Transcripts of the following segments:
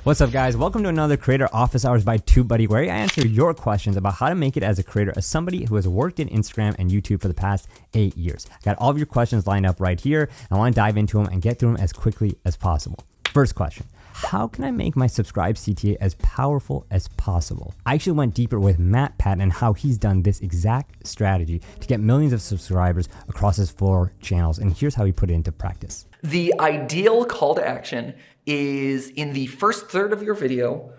What's up, guys? Welcome to another Creator Office Hours by TubeBuddy, where I answer your questions about how to make it as a creator, as somebody who has worked in Instagram and YouTube for the past 8 years. I got all of your questions lined up right here. I want to dive into them and get through them as quickly as possible. First question. How can I make my subscribe CTA as powerful as possible? I actually went deeper with Matt Patton and how he's done this exact strategy to get millions of subscribers across his 4 channels. And here's how he put it into practice. The ideal call to action is in the first third of your video,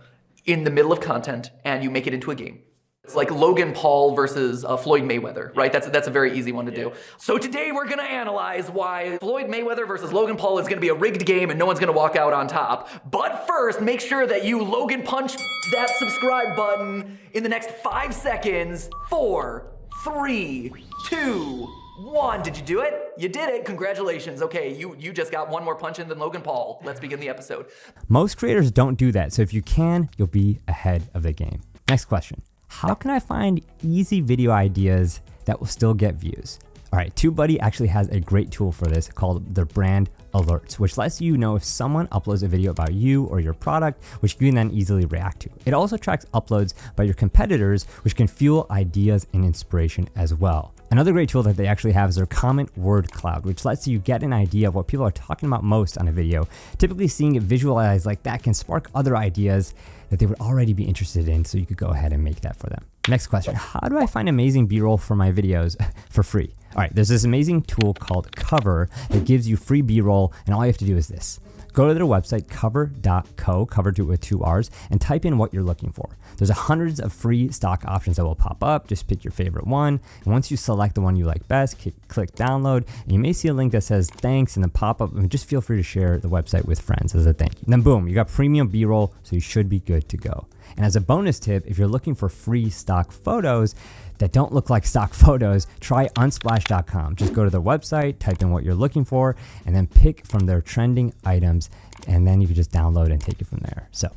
in the middle of content, and you make it into a game. It's like Logan Paul versus Floyd Mayweather, right? That's a very easy one to do. So today we're gonna analyze why Floyd Mayweather versus Logan Paul is gonna be a rigged game and no one's gonna walk out on top. But first, make sure that you Logan punch that subscribe button in the next 5 seconds. 4, 3, 2, 1. Did you do it? You did it. Congratulations. Okay, you just got one more punch in than Logan Paul. Let's begin the episode. Most creators don't do that, so if you can, you'll be ahead of the game. Next question. How can I find easy video ideas that will still get views? All right, TubeBuddy actually has a great tool for this called their brand alerts, which lets you know if someone uploads a video about you or your product, which you can then easily react to. It also tracks uploads by your competitors, which can fuel ideas and inspiration as well. Another great tool that they actually have is their comment word cloud, which lets you get an idea of what people are talking about most on a video. Typically seeing it visualized like that can spark other ideas that they would already be interested in, so you could go ahead and make that for them. Next question, how do I find amazing B-roll for my videos for free? All right, there's this amazing tool called Cover that gives you free B-roll, and all you have to do is this. Go to their website, cover.co, covered with 2 R's, and type in what you're looking for. There's hundreds of free stock options that will pop up. Just pick your favorite one. And once you select the one you like best, click download, and you may see a link that says thanks in the pop-up, and just feel free to share the website with friends as a thank you. And then boom, you got premium B-roll, so you should be good to go. And as a bonus tip, if you're looking for free stock photos that don't look like stock photos, try unsplash.com. Just go to their website, type in what you're looking for, and then pick from their trending items, and then you can just download and take it from there. So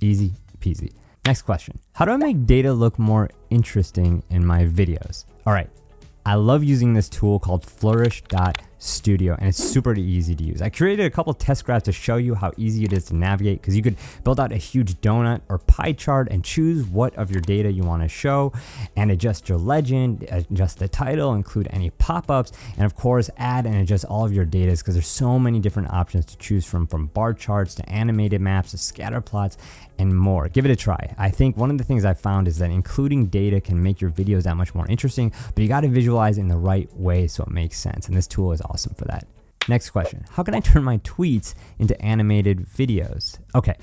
easy peasy. Next question. How do I make data look more interesting in my videos? All right. I love using this tool called flourish.studio, and it's super easy to use. I created a couple test graphs to show you how easy it is to navigate, because you could build out a huge donut or pie chart and choose what of your data you want to show and adjust your legend, adjust the title, include any pop-ups, and of course add and adjust all of your data, because there's so many different options to choose from bar charts to animated maps to scatter plots and more. Give it a try. I think one of the things I found is that including data can make your videos that much more interesting, but you got to visualize in the right way so it makes sense, and this tool is awesome for that. Next question, how can I turn my tweets into animated videos? Okay,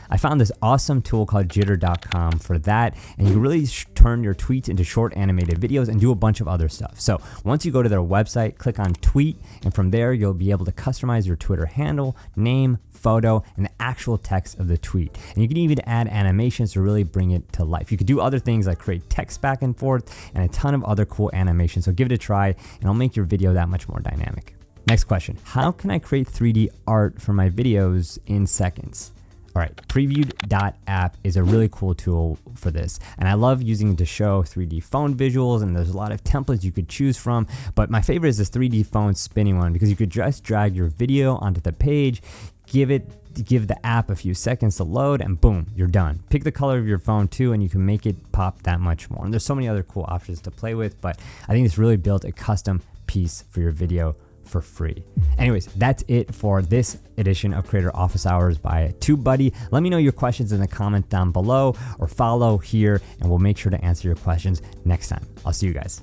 I found this awesome tool called jitter.com for that, and you can really turn your tweets into short animated videos and do a bunch of other stuff. So once you go to their website, click on tweet, and from there you'll be able to customize your Twitter handle, name, photo, and the actual text of the tweet. And you can even add animations to really bring it to life. You could do other things like create text back and forth and a ton of other cool animations. So give it a try, and it'll make your video that much more dynamic. Next question, how can I create 3D art for my videos in seconds? All right, previewed.app is a really cool tool for this, and I love using it to show 3D phone visuals, and there's a lot of templates you could choose from, but my favorite is this 3D phone spinning one, because you could just drag your video onto the page, give the app a few seconds to load, and boom, you're done. Pick the color of your phone too, and you can make it pop that much more. And there's so many other cool options to play with, but I think it's really built a custom piece for your video for free. Anyways, that's it for this edition of Creator Office Hours by TubeBuddy. Let me know your questions in the comment down below, or follow here, and we'll make sure to answer your questions next time. I'll see you guys.